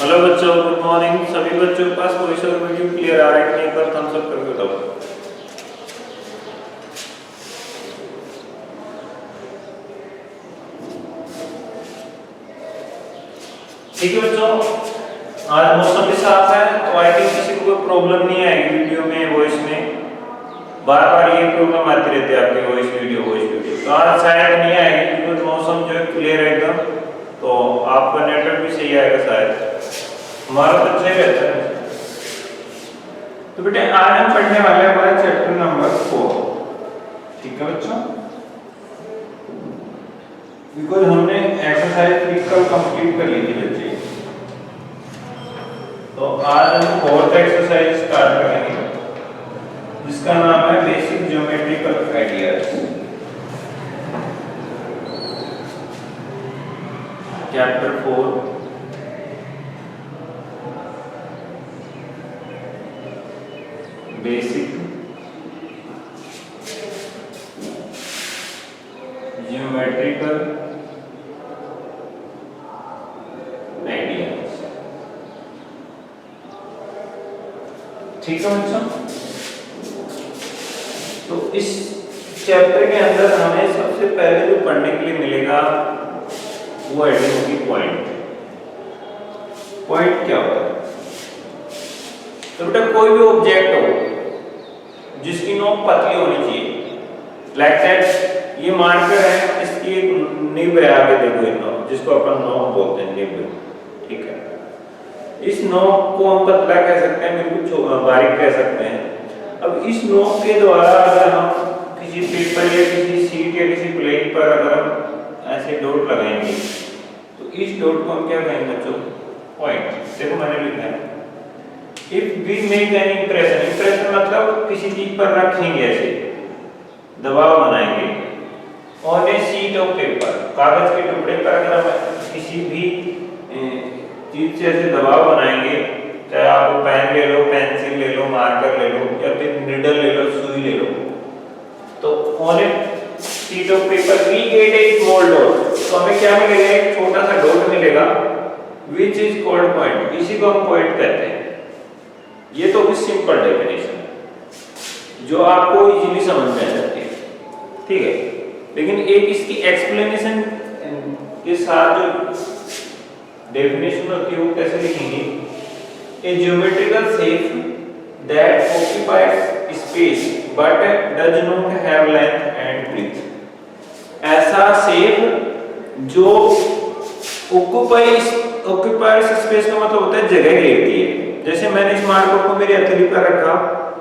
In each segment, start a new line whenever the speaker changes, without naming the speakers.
Hello बच्चों, good morning. सभी बच्चों के पास वॉइस और वीडियो क्लियर आ रहा है कि नहीं, एक बार थम्स अप करके बताओ। ठीक है बच्चों, आज मौसम भी साफ है तो आई थिंक किसी को कोई प्रॉब्लम नहीं आएगी वीडियो में, वॉइस में। बार बार ये प्रॉब्लम आती रहती है आपकी वॉइस वीडियो तो आज शायद नहीं आएगी क्योंकि मौसम जो है क्लियर है एकदम, तो आपका नेटवर्क भी सही आएगा शायद। हमारा तो अच्छा ही रहता है। तो बेटे आज हम पढ़ने वाले हैं हमारा चैप्टर नंबर 4। ठीक है बच्चों, बिकॉज हमने एक्सरसाइज 3 कल कंप्लीट कर ली थी बच्चे, तो आज हम 4th एक्सरसाइज स्टार्ट करेंगे जिसका नाम है basic geometrical ideas. Chapter 4 basic geometrical ideas. ठीक है बच्चों, तो इस चैप्टर के अंदर हमें सबसे पहले जो पढ़ने के लिए मिलेगा वो आइडिया होगी पॉइंट। पॉइंट क्या होता है? तो बेटा कोई भी ऑब्जेक्ट हो जिसकी नोक पतली होनी चाहिए, लाइक दैट ये मार्कर है, इसकी एक निब है, आगे देखो ये नोक जिसको अपन नोक बोलते हैं, निब। ठीक है, इस नोक को हम पतला कह सकते हैं, बिल्कुल बारीक कह सकते हैं। अब इस नोक के द्वारा अगर हम किसी पेपर या किसी सीट या किसी प्लेट पर अगर हम ऐसे डॉट लगाएंगे तो इस डॉट को हम क्या कहेंगे बच्चों? पॉइंट। देखो मैंने लिखा है if we make an impression. Impression मतलब किसी चीज पर रखेंगे, ऐसे दबाव बनाएंगे on a sheet of paper, कागज के टुकड़े पर अगर हम किसी भी चीज से ऐसे दबाव बनाएंगे, चाहे आप पेन ले लो, पेंसिल ले लो, मार्कर ले लो या फिर निडल ले लो, सुई ले लो, तो on a sheet of paper we get a small dot. तो हमें क्या मिलेगा? एक छोटा सा डॉट मिलेगा विच इज कॉल्ड पॉइंट। इसी को हम पॉइंट कहते हैं। ये तो सिंपल डेफिनेशन जो आपको इजीली समझ में आ जाती है, ठीक है। लेकिन एक इसकी एक्सप्लेनेशन के साथ जो डेफिनेशन होती है वो कैसे लिखेंगे? A geometrical shape that occupies space but does not have length and breadth. ऐसा शेप जो ऑक्यूपाइज स्पेस का मतलब होता है जगह घेरती है। जैसे मैंने इस मार्कर को मेरी हथेली पर रखा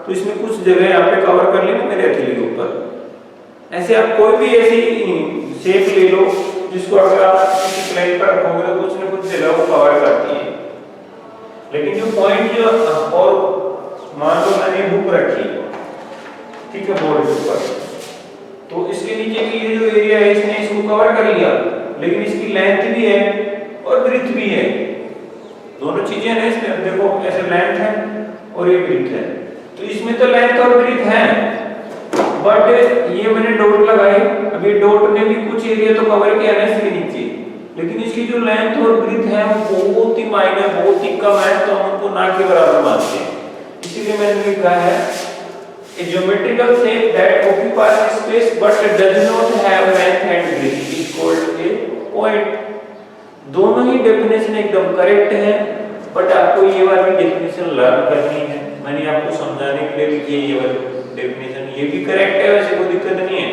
तो इसने कुछ जगह यहाँ पे कवर कर ली ना मेरे हथेली के ऊपर। ऐसे आप कोई भी ऐसी शेप ले लो जिसको अगर आप किसी प्लेट पर रखोगे तो कुछ ना कुछ जगह वो कवर करती है। लेकिन जो पॉइंट जो और मान लो मैंने बुक रखी, ठीक है, बोर्ड के ऊपर, तो इसके नीचे की ये जो एरिया है इसने इसको कवर कर लिया, लेकिन इसकी लेंथ भी है और ब्रीथ भी है, दोनों चीजें हैं इसमें। देखो ऐसे लेंथ है और ये ब्रीथ है, तो इसमें तो लेंथ और ब्रीथ है, बट ये मैंने डॉट लगाई, अब ये डॉट ने भी कुछ एरिया तो कवर किया है इसके नीचे, लेकिन इसकी जो लेंथ और ब्रीथ है वो बहुत ही माइनर, बहुत ही कम है, तो हम उनको ना के बराबर मानते हैं। इसीलिए मैंने लिखा है a geometrical shape that occupies space but does not have length and breadth is called a point। दोनों ही डेफिनेशन एकदम करेक्ट है, बट आपको ये वाली डेफिनेशन लर्न करनी है। मैंने आपको समझाने के लिए लिखी है ये वाली डेफिनेशन। ये भी करेक्ट है, वैसे कोई दिक्कत नहीं है,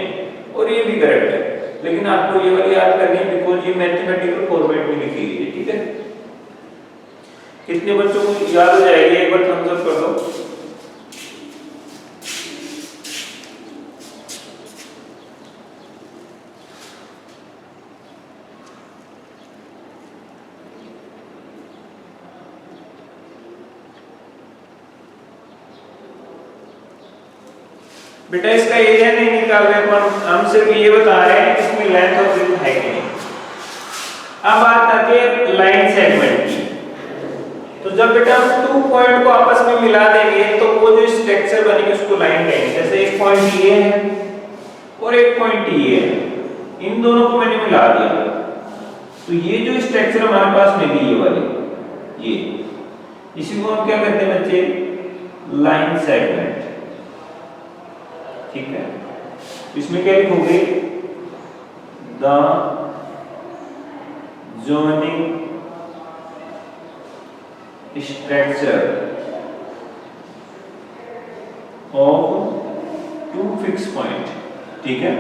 और ये भी करेक्ट है, लेकिन आपको ये वाली याद करनी है बिकॉज ये मैथमेटिकल फॉर्मेट में लिखी गई है। ठीक है, कितने बच्चों को याद हो जाएगी? एक बार थम्स अप कर दो। बेटा इसका एरिया नहीं निकाल रहे अपन, हम सिर्फ ये बता रहे हैं कि इसमें लेंथ और ब्रीथ है कि नहीं। अब बात आती है लाइन सेगमेंट की। तो जब बेटा हम 2 पॉइंट को आपस में मिला देंगे तो वो जो स्ट्रक्चर बनेगी उसको लाइन कहेंगे। जैसे एक पॉइंट ये है और एक पॉइंट ये है, इन दोनों को मैंने मिला दिया, तो ये जो स्ट्रक्चर हमारे पास मिली ये वाली, ये, इसी को हम क्या कहते हैं बच्चे, लाइन सेगमेंट। ठीक है, इसमें क्या लिखोगे, the joining structure of two fix point. ठीक है,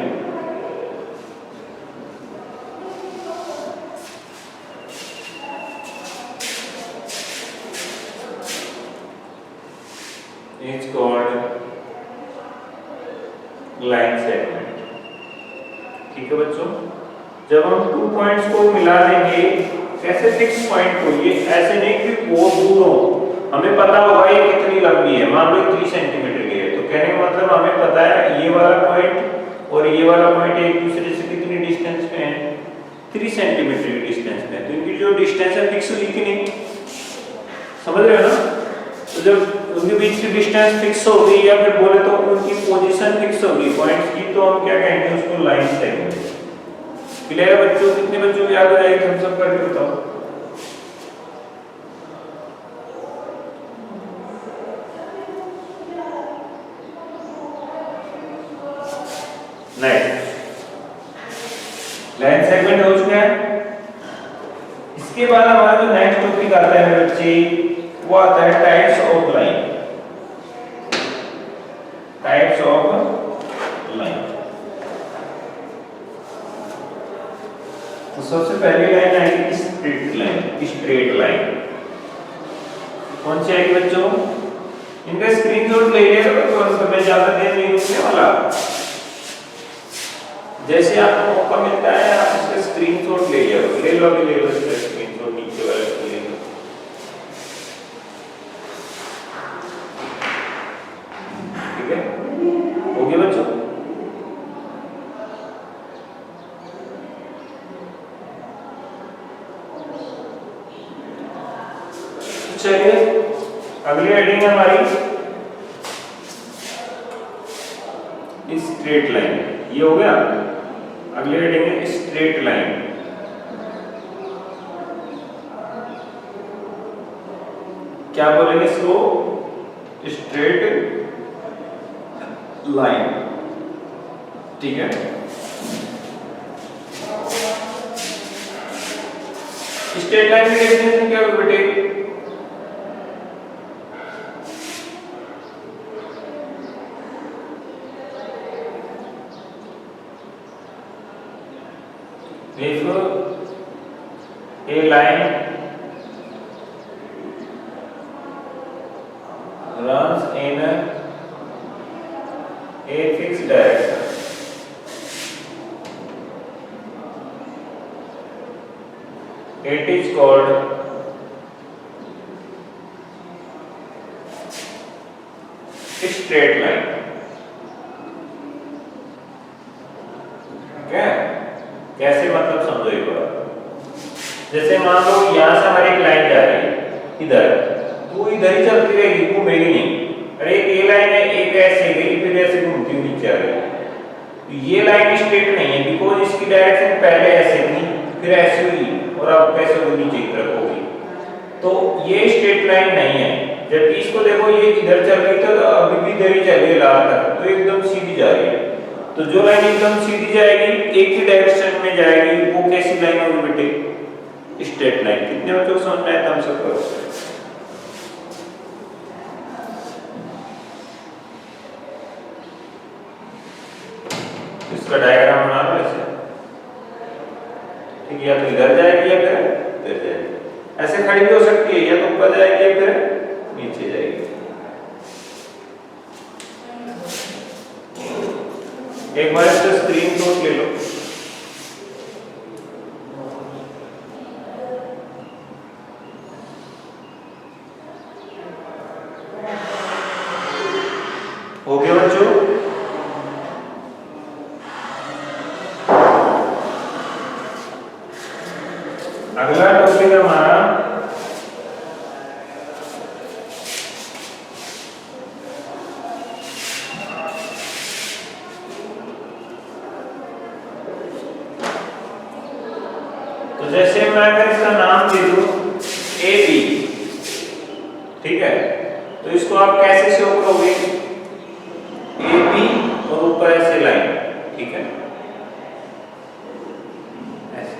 इज कॉल्ड लाइन सेगमेंट। ठीक है बच्चों, जब हम 2 पॉइंट्स को मिला देंगे, कैसे फिक्स पॉइंट को, ये ऐसे नहीं कि बहुत दूर हो, हमें पता होगा ये कितनी लंबी है, मान लो 3 सेंटीमीटर की है, तो कहने का मतलब हमें पता है ये वाला पॉइंट और ये वाला पॉइंट एक दूसरे से कितनी डिस्टेंस पे है, 3 सेंटीमीटर की डिस्टेंस पे है, तो इनकी जो डिस्टेंस है फिक्स हुई कि नहीं, समझ रहे हो ना। तो जब उनके बीच की डिस्टेंस फिक्स होगी, या फिर बोले तो उनकी पोजीशन फिक्स होगी पॉइंट्स की, तो हम क्या कहेंगे उसको, लाइन सेगमेंट। क्लियर है बच्चों, कितने बच्चों को याद हो जाएगी, थम्स अप करके बताओ। लाइन सेगमेंट हो चुका है। इसके बाद हमारा जो नेक्स्ट टॉपिक आता है मेरे बच्चे, वो आता है types of line. Types of line. तो सबसे पहली लाइन आएगी स्ट्रेट लाइन। स्ट्रेट लाइन कौन सी आएगी बच्चों, इनका स्क्रीनशॉट ले लिया, तो मैं ज्यादा देर नहीं रुकने वाला, जैसे आपको मौका मिलता है आप इसका स्क्रीनशॉट ले लो, ले लो इसका स्क्रीनशॉट, नीचे वाले को ले लो। ठीक है, हो गया बच्चों। चलिए अगली हेडिंग है हमारी स्ट्रेट लाइन। ये हो गया। अगली हेडिंग है स्ट्रेट लाइन। क्या बोलेंगे इसको, स्ट्रेट लाइन। ठीक है, स्ट्रेट लाइन की डेफिनेशन क्या होगी बेटे, if a line runs in a fixed direction, it is called straight line. क्या कैसे मतलब समझो एक बार। जैसे मान लो यहाँ से हमारी एक लाइन जा रही है इधर, तो इधर ही चलती रहेगी, घूमेगी नहीं। अरे एक ये लाइन है, एक ऐसे गई फिर ऐसे घूमती हुई नीचे आ गई। ये लाइन स्ट्रेट नहीं है, बिकॉज इसकी डायरेक्शन पहले ऐसे थी फिर ऐसे हुई और अब कैसे हुई, नीचे की तरफ होगी, तो ये स्ट्रेट लाइन नहीं है। जबकि इसको देखो ये इधर चल रही तो अभी भी इधर ही चल रही है लाल तक, तो एकदम सीधी जा रही है। तो जो लाइन एकदम सीधी जाएगी, एक ही डायरेक्शन में जाएगी, वो कैसी लाइन होगी बेटे, स्ट्रेट लाइन। कितने बच्चों को समझ में आया, हम सब करो। इसका डायग्राम बना लो ऐसे, ठीक है, या तो इधर जाएगी या फिर इधर जाएगी, ऐसे खड़ी भी हो सकती है, या तो ऊपर जाएगी या फिर नीचे जाएगी। एक बार इसका स्क्रीनशॉट ले लो। हो गया बच्चों। अगला टॉपिक है हमारा जैसे मैं अगर इसका नाम दे दूं ए बी, ठीक है, तो इसको आप कैसे शो करोगे, ए बी और ऊपर ऐसे लाइन, ठीक है, ऐसे,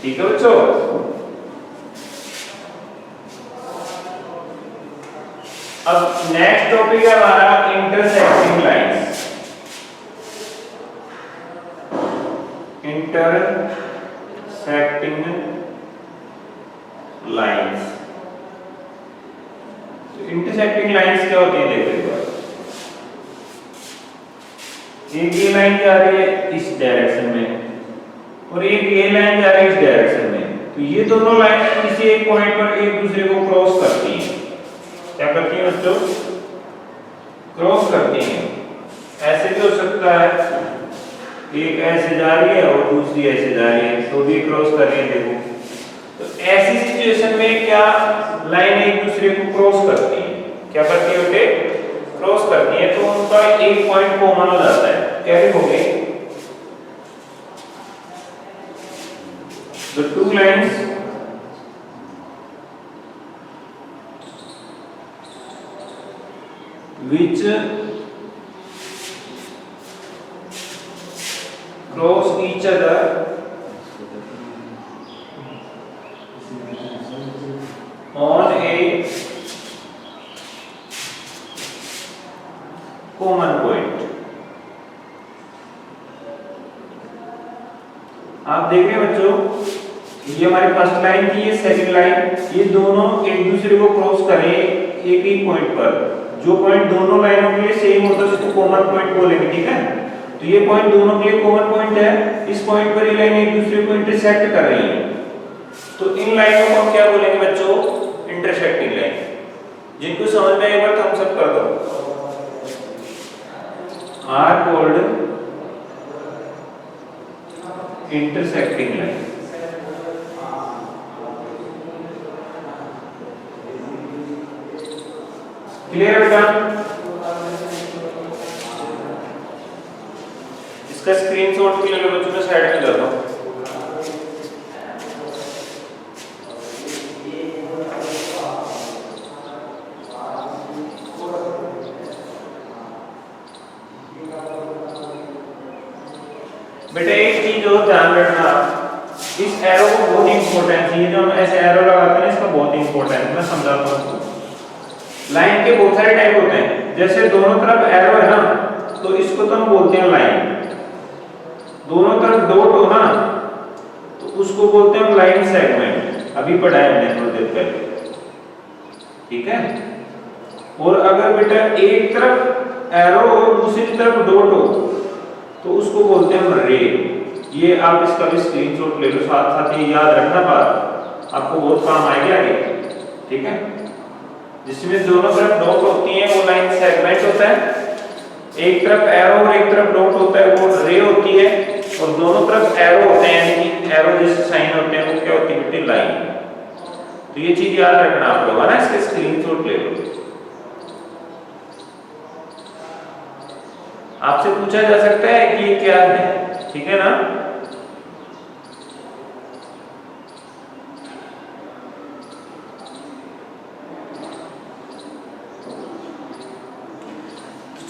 ठीक है बच्चों। अब नेक्स्ट टॉपिक है हमारा intersecting lines. Intersecting lines, intersecting lines क्या होती है, देखो एक बार, एक ये लाइन जा रही है इस डायरेक्शन में और एक ये लाइन जा रही है इस डायरेक्शन में, तो ये दोनों लाइन किसी एक पॉइंट पर एक दूसरे को क्रॉस करती हैं। क्या करती हैं बच्चों, क्रॉस करती हैं। ऐसे भी हो सकता है, एक ऐसे जा रही है और दूसरी ऐसे जा रही है, तो भी क्रॉस कर रही है, देखो। तो ऐसी सिचुएशन में क्या लाइन एक दूसरे को क्रॉस करती है, क्या करती है बेटे, क्रॉस करती है, तो उनका एक पॉइंट कॉमन हो जाता है, क्या लिखोगे, the two lines which cross each other on a common point। आप देख रहे हैं बच्चों, ये हमारी फर्स्ट लाइन थी, ये सेकंड लाइन, ये दोनों एक दूसरे को क्रॉस करें एक ही पॉइंट पर, जो पॉइंट दोनों लाइनों के लिए सेम होता है उसको कॉमन पॉइंट बोलेंगे, ठीक है। तो ये पॉइंट दोनों के लिए कॉमन पॉइंट है, इस पॉइंट पर ये लाइन एक दूसरे को इंटरसेक्ट कर रही है, तो इन लाइनों को हम क्या बोलेंगे बच्चों, इंटरसेक्टिंग लाइन। जिनको समझ में एक बार थम्स अप कर दो। Are called intersecting line. Clear बेटा, इसका स्क्रीनशॉट भी ले लो बच्चों, मैं साइड में करता हूं। बेटा एक चीज और ध्यान रखना, इस एरो को बहुत इंपॉर्टेंट है, ये जो हम ऐसे एरो लगाते हैं इसका बहुत इंपॉर्टेंट है, मैं समझाता हूं। लाइन के बहुत सारे टाइप होते हैं, जैसे दोनों तरफ एरो है ना, तो इसको तो हम बोलते हैं लाइन। दोनों तरफ डॉट हो ना, तो उसको बोलते हैं लाइन सेगमेंट, अभी पढ़ा है हमने थोड़ी देर पहले, ठीक है। और अगर बेटा एक तरफ एरो और दूसरी तरफ डॉट हो, तो उसको बोलते हैं रे। ये आप इसका भी स्क्रीनशॉट ले लो, साथ साथ ये याद रखना, बात आपको बहुत काम आएगी आगे, ठीक है। जिसमें दोनों तरफ डॉट होती हैं वो लाइन सेगमेंट होता है, एक तरफ एरो और एक तरफ डॉट होता है वो रे होती है, और दोनों तरफ एरो होते हैं, यानी कि एरो जैसे साइन होते हैं वो क्या होती है बेटे, लाइन। तो ये चीज याद रखना आप लोग, है ना, इसके स्क्रीनशॉट ले लो। आपसे पूछा जा सकता है कि ये क्या है, ठीक है ना।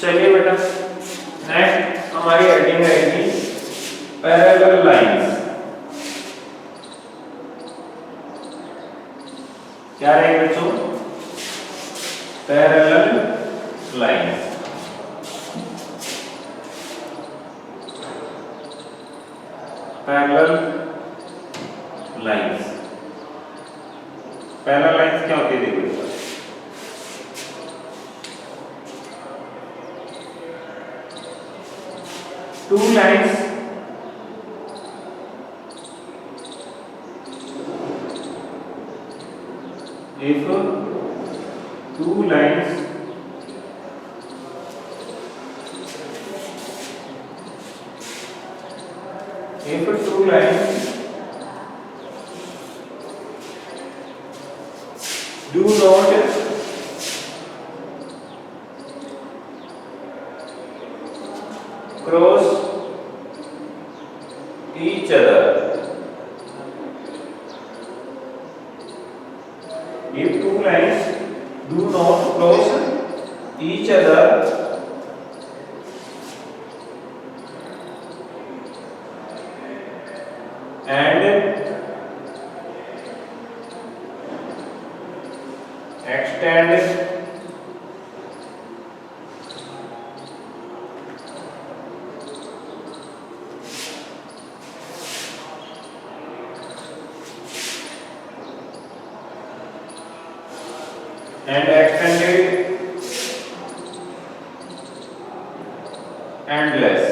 चलिए बेटा, नेक्स्ट हमारी हेडिंग रहेगी पैरेलल लाइंस। क्या रहेगी बच्चों, parallel lines. Parallel lines, parallel lines क्या होती है, देखो two lines if two lines do not cross each other other and extend and extended endless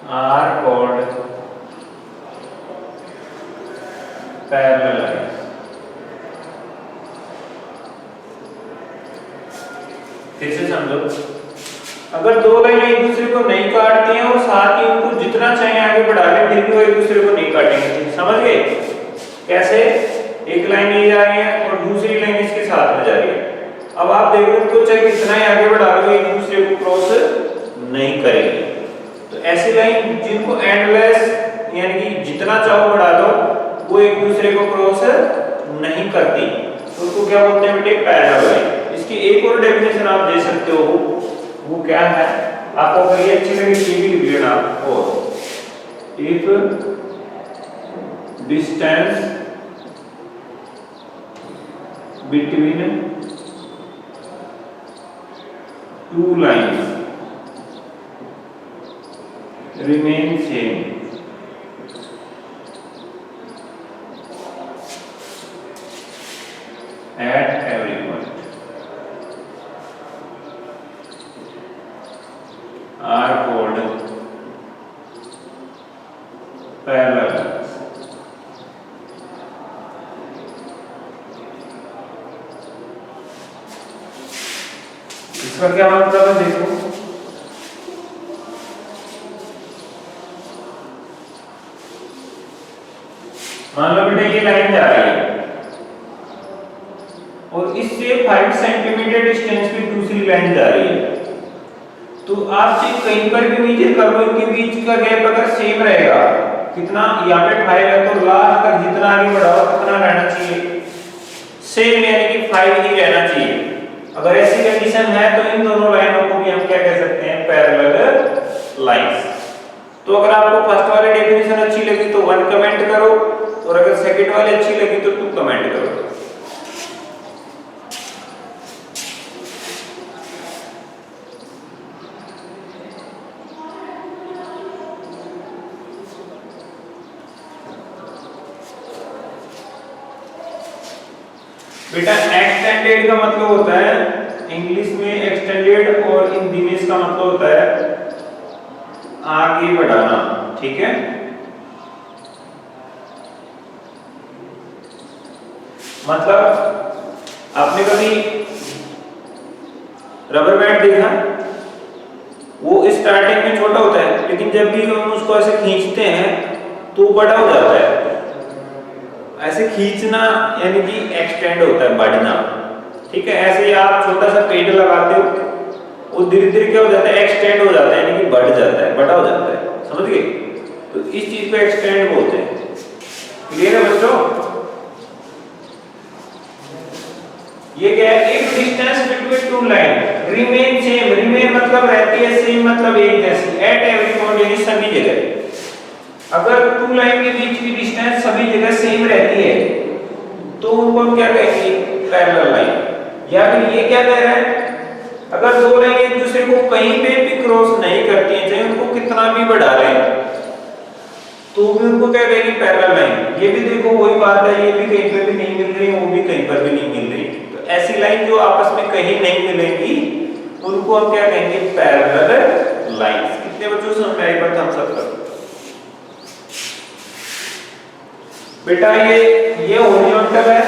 are called parallel lines. फिर से समझो, अगर दो लाइनें एक दूसरे को नहीं काटती हैं और साथ ही उनको जितना चाहे आगे बढ़ा लें फिर भी वो एक दूसरे को नहीं काटेंगे, समझ गए? कैसे? एक लाइन ये जा रही है और दूसरी लाइन इसके साथ में जा रही है। अब आप देख रहे हो तो चाहे कितना ही आगे बढ़ा लो एक दूसरे को क्रॉस नहीं करेंगे। तो ऐसी लाइन जिनको एंडलेस यानी कि जितना चाहो बढ़ा दो वो एक दूसरे को क्रॉस नहीं करती, तो उसको क्या बोलते हैं बेटे? Parallel line. इसकी एक और डेफिनेशन आप दे सकते हो, वो क्या है? आपको अगर ये अच्छी लगे ये भी लिख लेना। और if distance between two lines remain same at every point are called parallel lines. इसका क्या मतलब है? देखो, मान लो बेटा ये लाइन जा रही है और इससे 5 सेंटीमीटर डिस्टेंस पे दूसरी लाइन जा रही है, तो आप चाहे कहीं पर भी मेजर कर लो, इनके बीच का गैप अगर सेम रहेगा, कितना? यहाँ पे 5 है तो लास्ट तक जितना आगे बढ़ाओ कितना रहना चाहिए? सेम, यानी कि 5 ही रहना चाहिए। अगर ऐसी कंडीशन है तो इन दोनों लाइनों को भी हम क्या कह सकते हैं? Parallel lines. तो अगर आपको फर्स्ट वाली डेफिनेशन अच्छी लगी तो 1 कमेंट करो, और अगर सेकंड वाली अच्छी लगी तो 2 कमेंट करो। बेटा एक्सटेंडेड का मतलब होता है, इंग्लिश में एक्सटेंडेड और हिंदी में इसका मतलब होता है आगे बढ़ाना, ठीक है? मतलब आपने कभी रबर बैंड देखा? वो स्टार्टिंग में छोटा होता है लेकिन जब भी हम उसको ऐसे खींचते हैं तो बड़ा हो जाता है। ऐसे खींचना यानी कि एक्सटेंड होता है, बढ़ना, ठीक है? ऐसे ही आप छोटा सा पेड़ लगाते हो, वो धीरे धीरे क्या हो जाता है? एक्सटेंड हो जाता है, यानी कि बढ़ जाता है, बड़ा हो जाता है, समझ गए? तो इस चीज को एक्सटेंड बोलते हैं। क्लियर है बच्चों? ये क्या है? If distance between two line remain same, remain मतलब रहती है, सेम मतलब एक जैसी, एट एवरी पॉइंट यानी सभी जगह। अगर टू लाइन के बीच की डिस्टेंस सभी जगह सेम रहती है तो उनको हम क्या कहेंगे? Parallel line. या फिर ये क्या कह रहा है? अगर दो लाइन एक दूसरे को कहीं पे भी क्रॉस नहीं करती हैं, चाहे उनको कितना भी बढ़ा रहे हैं, तो भी उनको क्या कहेंगे? Parallel line. ये भी देखो वही बात है, ये भी कहीं पर भी नहीं मिल रही, वो भी कहीं पर भी नहीं मिल रही। तो ऐसी लाइन जो आपस में कहीं नहीं मिलेंगी उनको हम क्या कहेंगे? Parallel lines. कितने बच्चों समझ में आई बात? हम सब कर बेटा ये हॉरिजॉन्टल है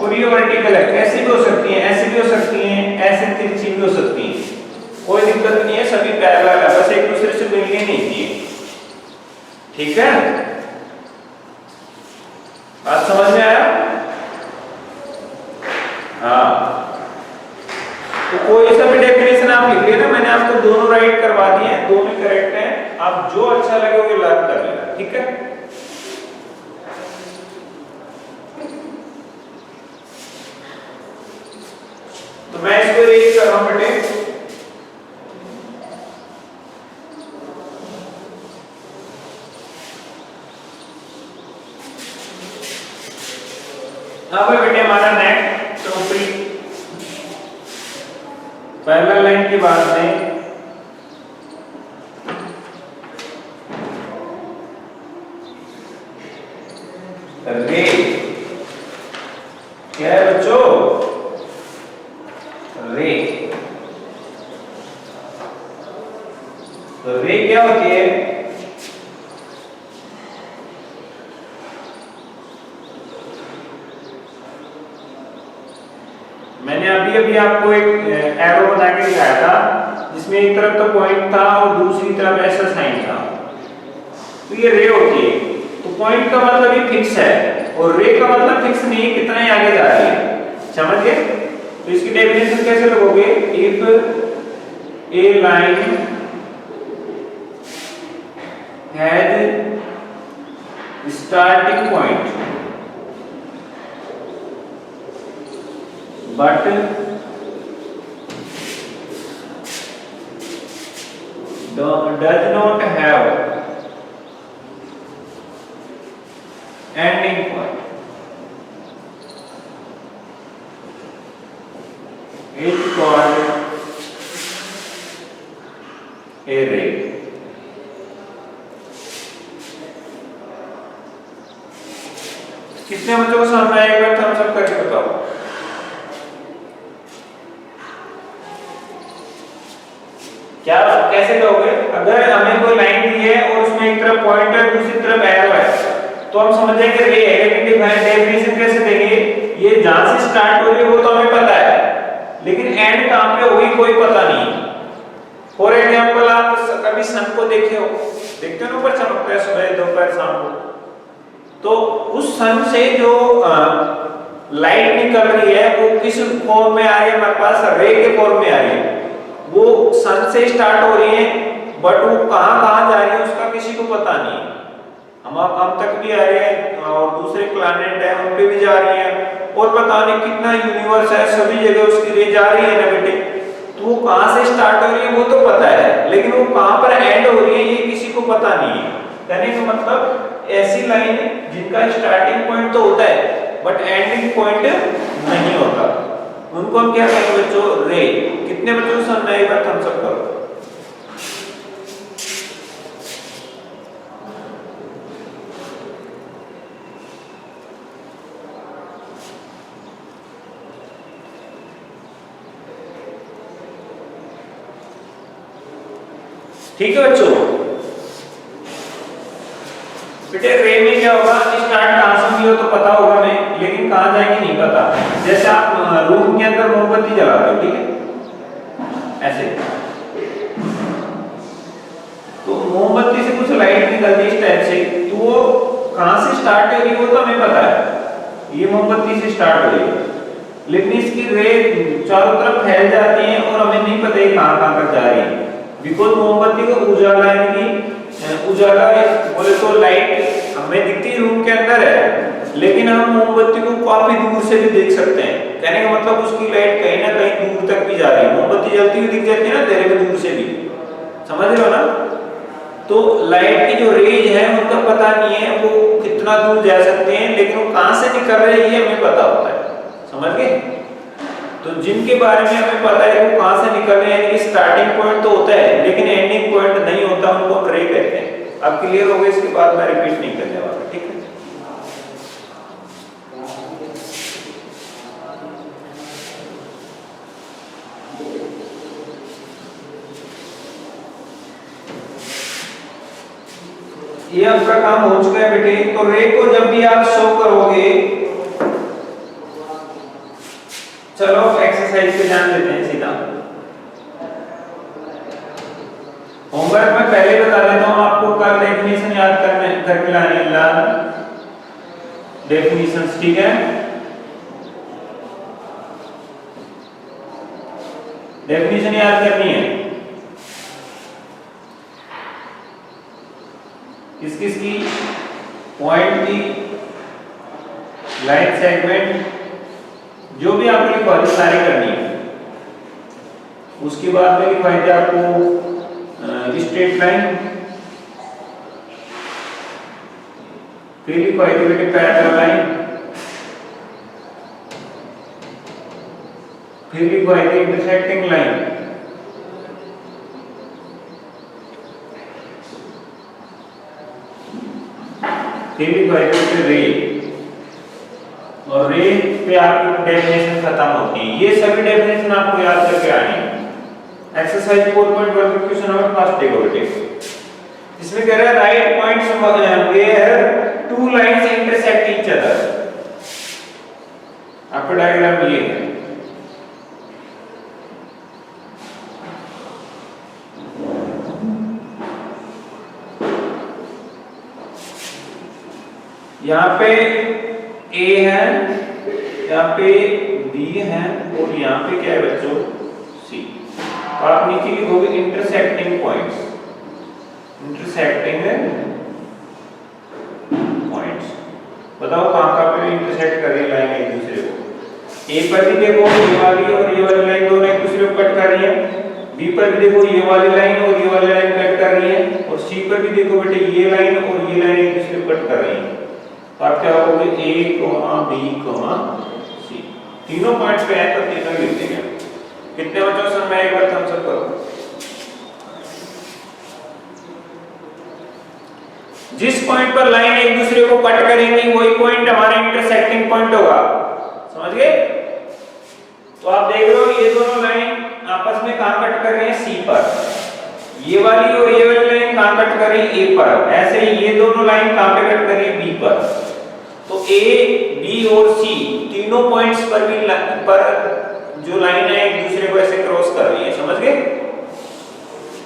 और ये वर्टिकल है, ऐसी भी हो सकती हैं, ऐसी भी हो सकती हैं, ऐसे तिरछी भी हो सकती हैं, कोई दिक्कत नहीं है, सभी पैरेलल है, बस एक दूसरे से मिलनी नहीं चाहिए, ठीक है? बात समझ में आया? हाँ, तो कोई सा भी डेफिनेशन आप लिख लेना, मैंने आपको दोनों राइट करवा दिए हैं, दोनों करेक्ट हैं, आप जो अच्छा लगे वो याद कर लेना, ठीक है? मैं इसको इरेज कर रहा हूं बेटे। अब बेटे हमारा नेक्स्ट टॉपिक पैरेलल लाइन के बाद में रे। क्या है बच्चों? रे। तो रे क्या होती है? मैंने अभी आपको एक एरो बना के दिखाया था जिसमें एक तरफ तो पॉइंट था और दूसरी तरफ ऐसा साइन था। तो ये रे होती है। तो पॉइंट का मतलब ये फिक्स है और रे का मतलब फिक्स नहीं, कितना ही आगे जा रही है। समझ गए? तो इसकी डेफिनेशन कैसे लगोगे? If A line has starting point but does not have ending point is called a ray. कितने बच्चों को समझ में आया? एक बार थम्स अप करके बताओ। क्या कैसे कहोगे? अगर हमें कोई लाइन दी है और उसमें एक तरफ पॉइंट है दूसरी तरफ एरो है तो हम समझ जाएंगे रे है। लेकिन डेफिनेशन कैसे देंगे? ये जहां से स्टार्ट हो रही है वो तो हमें पता है, लेकिन एंड कहां पे होगी कोई पता नहीं। फॉर एग्जांपल आप कभी सन को देखे हो, देखते हो ऊपर चमकता है सुबह दोपहर शाम को, तो उस सन से जो लाइट निकल रही है वो किस फॉर्म में आ रही है? हमारे पास रे के फॉर्म में आ रही है। वो सन से स्टार्ट हो रही है बट वो कहां जा रही है उसका किसी को पता नहीं। हम तक भी आ रही है और दूसरे प्लैनेट है उन पे भी जा रही है और पता नहीं कितना यूनिवर्स है, सभी जगह उसकी रे जा रही है ना बेटे। तो वो कहां से स्टार्ट हो रही है वो तो पता है, लेकिन वो कहां पर एंड हो रही है ये किसी को पता नहीं है। कहने का मतलब ऐसी लाइन जिनका स्टार्टिंग पॉइंट तो होता है बट एंडिंग पॉइंट नहीं होता, उनको हम क्या कहेंगे बच्चों? रे। कितने बच्चों को समझ में आएगा? थम्स अप करो। ठीक है बच्चों? बेटे रे में क्या होगा? स्टार्ट कहां से हुई हो तो पता होगा हमें, लेकिन कहां जाएगी नहीं पता। जैसे आप रूम के अंदर मोमबत्ती जलाते हो, ठीक है, ऐसे तो मोमबत्ती से कुछ लाइट निकलती है इस टाइप से, तो वो कहां से स्टार्ट हो रही है वो तो हमें पता है, ये मोमबत्ती से स्टार्ट हो रही है, लेकिन इसकी रे चारों तरफ फैल जाती है और हमें नहीं पता है कहां तक जा रही है। बिकॉज मोमबत्ती को उजाला यानी उजाला बोले तो लाइट हमें दिखती रूम के अंदर है, लेकिन हम मोमबत्ती को काफी दूर से भी देख सकते हैं। कहने का मतलब उसकी लाइट कहीं ना कहीं दूर तक भी जा रही है। मोमबत्ती जलती हुई दिख जाती है ना तेरे में दूर से भी, समझ रहे हो ना? तो लाइट की जो रेज है उनका पता नहीं है वो कितना दूर जा सकते हैं, लेकिन वो कहां से निकल रहे हैं ये हमें पता होता है। समझ गए? तो जिनके बारे में हमें पता है वो कहां से निकल रहे हैं, यानी कि स्टार्टिंग पॉइंट तो होता है लेकिन एंडिंग पॉइंट नहीं होता, उनको हम रे कहते हैं। अब क्लियर हो गया? इसके बाद मैं रिपीट नहीं करने वाला, ठीक है? ये आपका काम हो चुका है बेटे। तो रे को जब भी आप शो करोगे, चलो एक्सरसाइज पे ध्यान देते हैं सीधा। होमवर्क में पहले बता देता हूं आपको, कल डेफिनेशन याद करके लानी है, डेफिनेशंस, ठीक है? डेफिनेशन याद करनी है किस किस की? पॉइंट की, लाइन सेगमेंट, जो भी आपको लिखवा सारी करनी है। उसके बाद में लिखवाई थी आपको स्ट्रेट लाइन, फिर लिखवाई थी बेटे पैरेलल लाइन, फिर लिखवाई थी इंटरसेक्टिंग लाइन, फिर लिखवाई थी रे, और रे पे आपकी डेफिनेशन खत्म होती है। ये सभी डेफिनेशन आपको याद करके आनी है। एक्सरसाइज 4.1 का क्वेश्चन नंबर फर्स्ट देखो बेटे, इसमें कह रहा है right points where two lines intersect each other. आपका डायग्राम ये है, यहाँ पे A है, यहाँ पे B है, और यहाँ पे क्या है बच्चों C। तो आप नीचे लिखोगे इंटरसेक्टिंग पॉइंट्स, इंटरसेक्टिंग पॉइंट्स। बताओ कहाँ पे इंटरसेक्ट कर रही है लाइन एक दूसरे को। A पर भी देखो ये वाली और ये वाली लाइन दोनों एक दूसरे को कट कर रही है, B पर भी देखो ये वाली लाइन और ये वाली लाइन कट कर रही है, और C पर भी देखो बेटे ये लाइन और ये लाइन एक दूसरे को कट कर रही है। तो आप क्या करोगे A, B, C, तीनों पॉइंट्स पे है तो तीनों लिख देंगे। कितने बच्चों से मैं एक बार थम्स अप करूं। जिस पॉइंट पर लाइन एक दूसरे को कट करेंगी वही पॉइंट हमारा इंटरसेक्टिंग पॉइंट होगा, समझ गए। तो आप देख रहे हो ये दोनों लाइन आपस में कहां कट कर रही है, C पर। ये वाली और ये वाली लाइन कहां कट कर रही है, A पर। ऐसे ही ये दोनों लाइन कहां पे कट कर रही है, B पर। तो A, B और C तीनों पॉइंट्स पर भी जो लाइन है एक दूसरे को ऐसे क्रॉस कर रही है, समझ गए।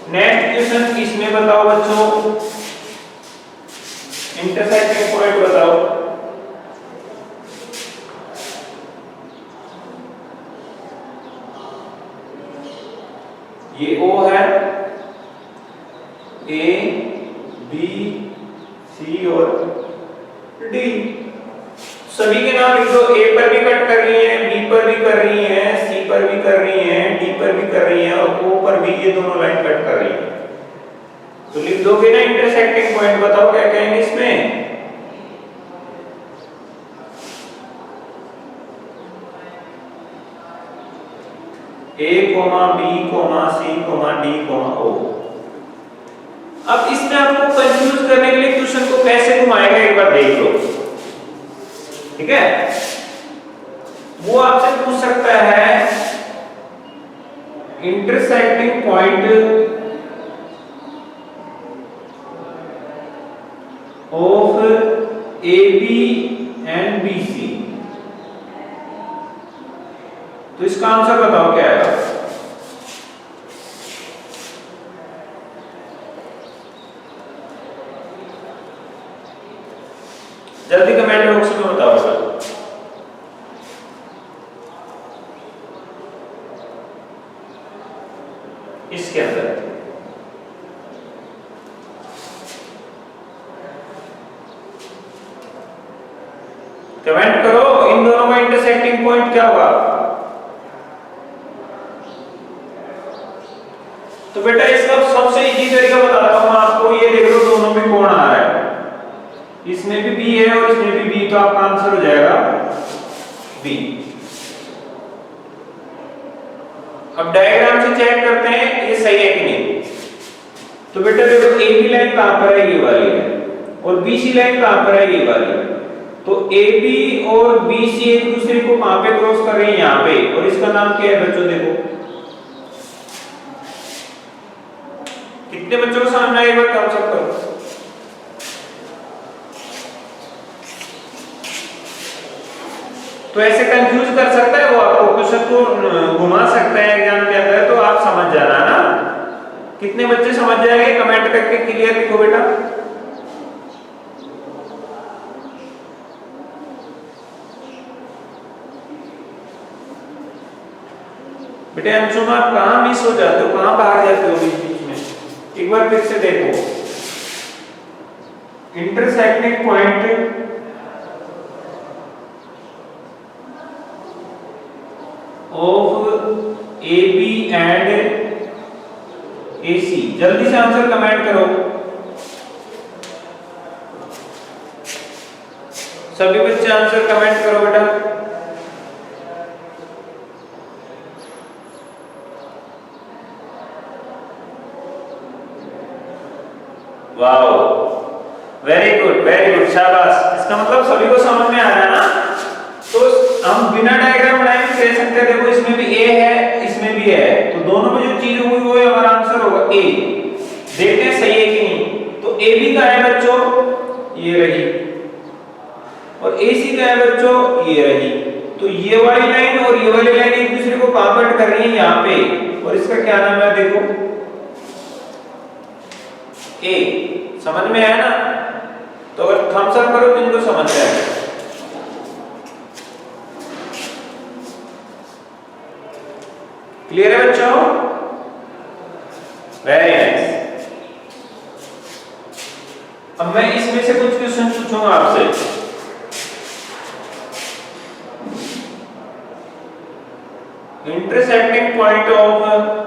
नेक्स्ट क्वेश्चन, इसमें बताओ बच्चों इंटरसेक्टिंग पॉइंट बताओ। ये O है, A, B, C और D। सभी के नाम लिख दो। A पर भी कट कर रही है, B पर भी कर रही है, C पर भी कर रही है, D पर भी कर रही है, और O पर भी ये दोनों लाइन कट कर रही है। तो लिख दोगे ना इंटरसेक्टिंग पॉइंट। बताओ क्या कहेंगे इसमें। A, B, C, D, O। अब इसमें आपको कंफ्यूज करने के लिए क्वेश्चन को कैसे घुमाएगा एक बार देख लो, ठीक है। वो आपसे पूछ सकता है intersecting point of AB and BC। तो इसका आंसर बताओ क्या आएगा। जल्दी कमेंट बॉक्स में बताओ सर। इसके अंदर कमेंट करो, इन दोनों का इंटरसेक्टिंग पॉइंट क्या होगा। तो बेटा इसका सबसे इजी तरीका बताता हूं आपको। ये देख लो दोनों में कौन आ रहा है, इसमें भी B है और इसमें भी B, तो आपका आंसर हो जाएगा B। अब डायग्राम से चेक करते हैं ये सही है कि नहीं। तो बेटा देखो AB लाइन कहां पर है, ये वाली है, और BC लाइन कहां पर है, ये वाली है। तो AB और BC एक दूसरे को कहां पे क्रॉस कर रहे हैं, यहां पे, और इसका नाम क्या है बच्चों। देखो कितने बच्चों को सामने एक बार थम्स अप करो। तो ऐसे कंफ्यूज कर सकता है वो, आपको क्वेश्चन को घुमा सकता है एग्जाम के अंदर, तो आप समझ जाना ना। कितने बच्चे समझ जाएंगे कमेंट करके क्लियर लिखो बेटा। बेटे अंशुम आप कहां मिस हो जाते हो, कहां बाहर जाते हो बीच में, एक बार फिर से देखो। Intersecting point of A B and A C. जल्दी से आंसर कमेंट करो। सभी बच्चे आंसर कमेंट करो बेटा। वाओ, वेरी गुड, शाबाश। इसका मतलब सभी को समझ में आ रहा है ना। तो हम बिना डायग्राम बनाए भी कह सकते हैं, देखो इसमें भी ए है, इसमें भी है, तो दोनों में जो चीज हुई वो हमारा आंसर होगा ए। देखते हैं सही है कि नहीं। तो ए बी का है बच्चों, ये रही, और ए सी का है बच्चों, ये रही। तो ये वाली लाइन और ये वाली लाइन एक दूसरे को कहां कट कर रही है, यहाँ पे, और इसका क्या नाम है देखो, ए। समझ में आया ना। तो अगर थम्स अप करो तो इनको समझ में आएगा। क्लियर है बच्चों? Very nice. अब मैं इसमें से कुछ क्वेश्चन पूछूंगा आपसे। Intersecting point of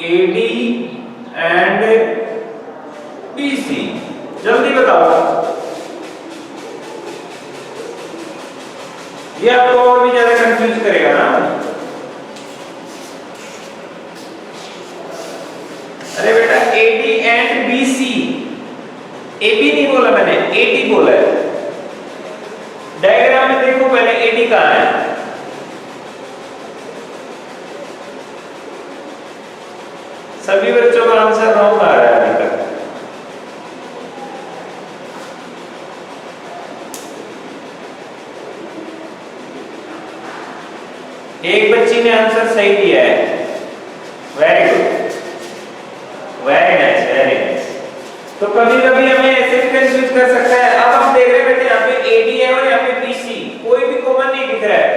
AD and BC, जल्दी बताओ। ये आपको और भी ज्यादा कंफ्यूज करेगा ना। अरे बेटा AD एंड BC, AB नहीं बोला मैंने, AD बोला है। डायग्राम में देखो पहले AD कहां है। सभी बच्चों का आंसर रॉन्ग आ रहा है अभी तक। एक बच्ची ने आंसर सही दिया है, very good, very nice, very nice. तो कभी कभी हमें ऐसे भी कंफ्यूज कर सकता है। अब हम देख रहे हैं बेटे यहाँ पे AD है और यहाँ पे BC, कोई भी कॉमन नहीं दिख रहा है,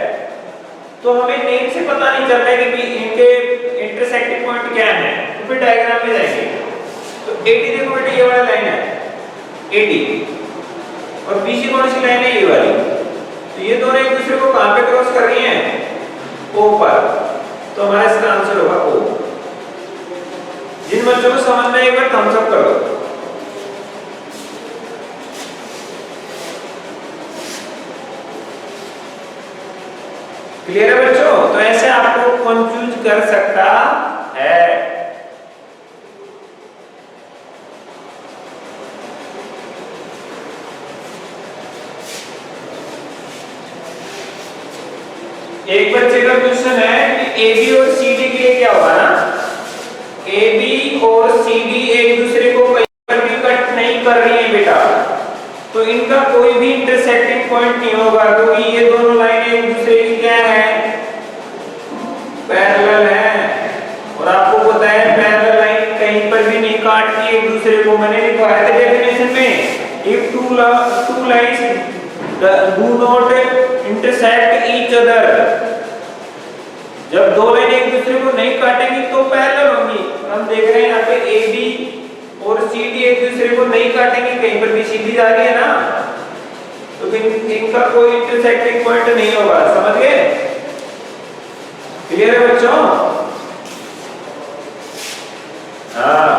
तो हमें नेम से पता नहीं चलता है कि इनके इंटरसेक्टिंग पॉइंट क्या है। तो फिर डायग्राम में जाएंगे। तो AD देखो बेटे, ये वाला लाइन है AD, और BC कौन सी लाइन है, ये वाली। तो ये दोनों एक दूसरे को कहां पे क्रॉस कर रही हैं, O पर। तो हमारा इसका आंसर होगा O। जिन बच्चों को समझ में एक बार थम्स अप करो। क्लियर है बच्चों? तो ऐसे आपको कंफ्यूज कर सकता है। एक बच्चे का क्वेश्चन है कि AB और CD के लिए क्या होगा ना। AB और CD एक दूसरे को कहीं पर भी कट नहीं कर रही है बेटा, तो इनका कोई भी इंटरसेक्टिंग पॉइंट नहीं होगा, क्योंकि ये दोनों लाइनें एक दूसरे की क्या है, पैरेलल है। और आपको पता है पैरेलल लाइन कहीं पर भी नहीं काटती एक दूसरे को। मैंने लिखा है डेफिनेशन में, if two lines do not intersect each other, जब दो लाइन एक दूसरे को नहीं काटेंगी तो पैरेलल होंगी। हम देख रहे हैं यहाँ पे AB और CD एक दूसरे को नहीं काटेंगे, कहीं पर भी सीधी जा रही है ना, तो इनका कोई इंटरसेक्टिंग पॉइंट नहीं होगा। समझ गए? क्लियर है बच्चों? हाँ।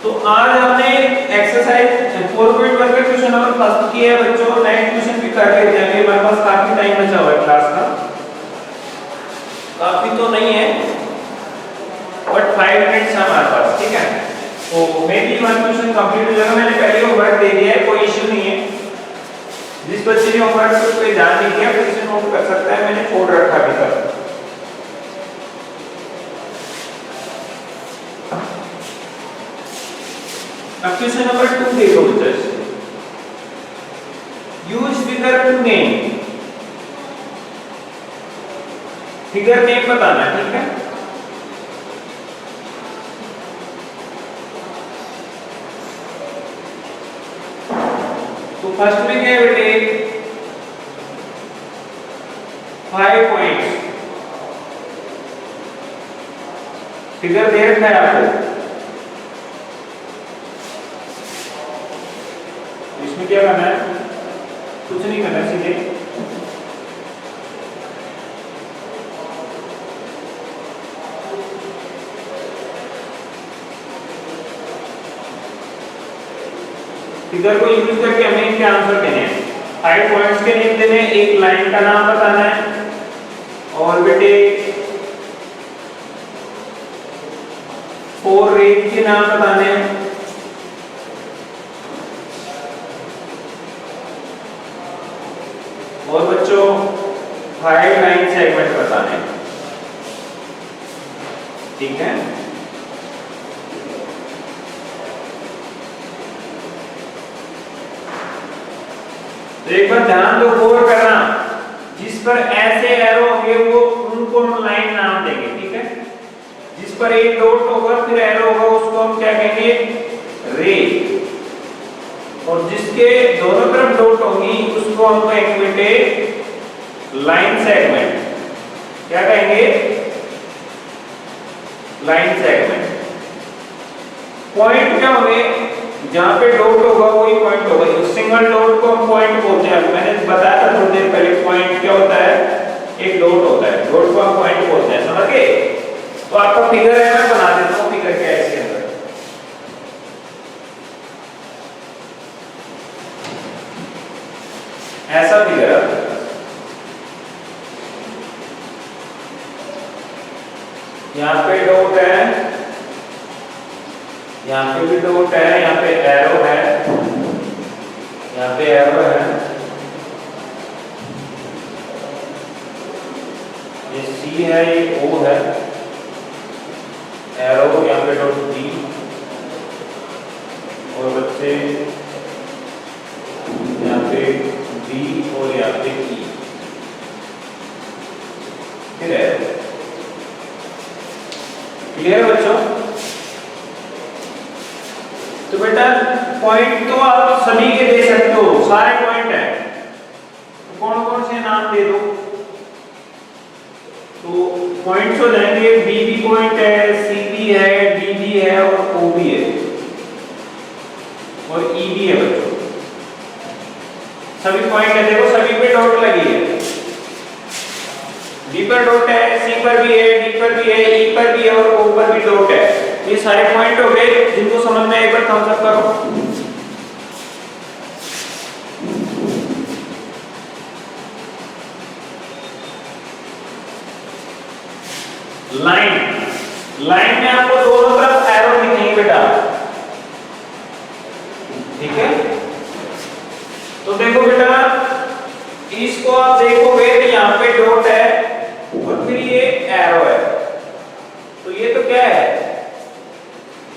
तो आज हमने एक्सरसाइज 4.1 का क्वेश्चन नंबर फर्स्ट किया है बच्चों। नेक्स्ट क्वेश्चन भी कर लेते हैं, अभी हमारे पास काफी टाइम बचा हुआ है क्लास का। काफी तो नहीं है, बट 5 मिनट्स है हमारे पास, ठीक है। तो may be one question complete हो जाएगा। मैंने पहले होमवर्क दे दिया है, कोई इश्यू नहीं है। जिस बच्चे ने होमवर्क पे ध्यान नहीं दिया फिर से नोट कर सकता है, मैंने छोड़ रखा अभी तक। अब क्वेश्चन नंबर 2 देखो बच्चों। Use figure to name, figure name बताना, ठीक है। तो फर्स्ट में क्या है बेटे, 5 पॉइंट्स फिगर दे रखा है आपको। इसमें क्या करना है, कुछ नहीं करना, सीधे फिगर को यूज करके हमें इनके आंसर देने हैं। 5 पॉइंट्स के नेम देने, एक लाइन का नाम बताना है और बेटे 4 रेंज के नाम बताने हैं और बच्चों 5 लाइन सेगमेंट बताने हैं। ठीक है, तो एक बार ध्यान दो, गौर करना, जिस पर ऐसे एरो होंगे वो उनको हम लाइन नाम देंगे। ठीक है, जिस पर एक डॉट होगा फिर एरो होगा उसको हम क्या कहेंगे, रे, और जिसके दोनों तरफ डॉट होंगी उसको हम कहेंगे बेटे लाइन सेगमेंट। क्या कहेंगे, लाइन सेगमेंट। पॉइंट क्या होंगे, जहां पे डॉट होगा वही पॉइंट होगा। सिंगल डॉट को हम पॉइंट बोलते हैं, मैंने बताया था थोड़ी देर पहले, पॉइंट क्या होता है, एक डॉट होता है, डॉट को हम पॉइंट बोलते हैं, समझ गए। तो आपका फिगर है, मैं बना देता हूं फिगर क्या है इसके अंदर। ऐसा फिगर है, यहाँ पे डॉट है, यहाँ पे भी डॉट है, यहाँ पे एरो है, यहाँ पे एरो है, ये सी है, ये ओ है, एरो, यहाँ पे डॉट डी, और बच्चे यहाँ पे बी और यहाँ पे ई। ठीक है, क्लियर है बच्चों। तो बेटा पॉइंट तो आप सभी के दे सकते हो, सारे पॉइंट है, तो कौन कौन से नाम दे दो। तो पॉइंट्स हो जाएंगे, बी भी पॉइंट है, सी भी है, डी भी है और ओ भी है और ई भी है बच्चों, सभी पॉइंट है। देखो सभी पे डॉट लगी है, बी पर डॉट है, सी पर भी है, डी पर भी है, ई पर भी है और ओ पर भी डॉट है। ये सारे पॉइंट हो गए, जिनको समझ में एक बार थम्स अप करो। लाइन, लाइन में आपको दोनों तरफ एरो दिखेंगे बेटा। ठीक है, तो देखो बेटा, इसको आप देखोगे तो यहाँ पे डॉट है और फिर ये एरो है, तो ये तो क्या है,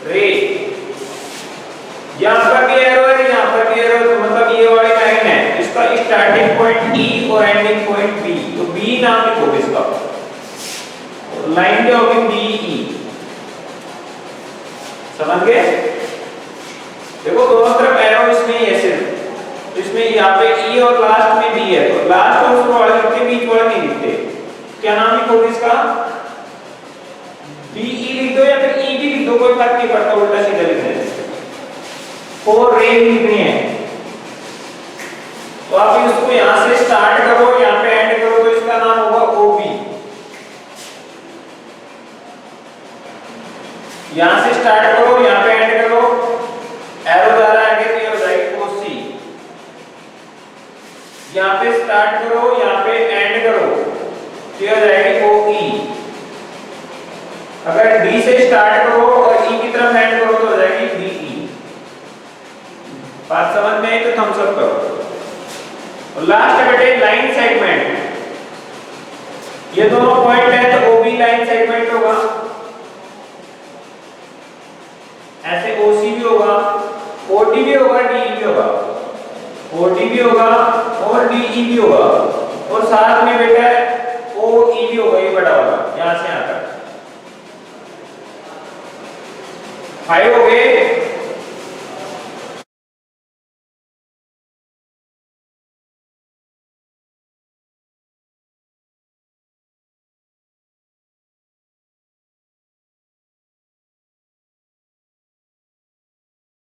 रे। यहाँ पर भी एरो है, यहाँ पर भी एरो है, तो मतलब ये वाली लाइन है, इसका स्टार्टिंग पॉइंट ई और एंडिंग पॉइंट बी, तो बी नाम लिखोगे इसका, लाइन क्या होगी, बी ई। समझ गए। देखो दोनों तरफ एरो इसमें ही है सिर्फ, इसमें यहाँ पे ई और लास्ट में बी है, तो लास्ट और उसको वाले लिखते, बीच वाले नहीं लिखते। क्या नाम लिखोगे इसका, बी ई लिख दो या फिर ई भी लिख दो, कोई फर्क नहीं पड़ता, उल्टा सीधा लिखने से। 4 रे लिखनी है, तो आप इसको यहां से स्टार्ट करो, यहाँ पे एंड करो, तो इसका नाम होगा ओ बी। यहां से स्टार्ट करो, यहाँ पे एंड करो, एरो जा रहा है आगे, तो ये हो जाएगी ओ सी। यहाँ पे स्टार्ट करो, यहाँ पे एंड करो, तो ये हो जाएगी ओ ई। अगर डी से स्टार्ट करो और ई की तरफ एंड करो तो हो जाएगी डी ई। बात समझ में आई तो थम्स अप करो। और लास्ट बेटे लाइन सेगमेंट, ये दोनों पॉइंट है तो ओ बी लाइन सेगमेंट होगा, ऐसे ओसी भी होगा, ओडी भी होगा, डीई भी होगा, ओडी भी होगा और डीई भी होगा, और साथ में बेटा ओई भी होगा, ये बड़ा वाला, यहां से यहां तक 5 हो गए।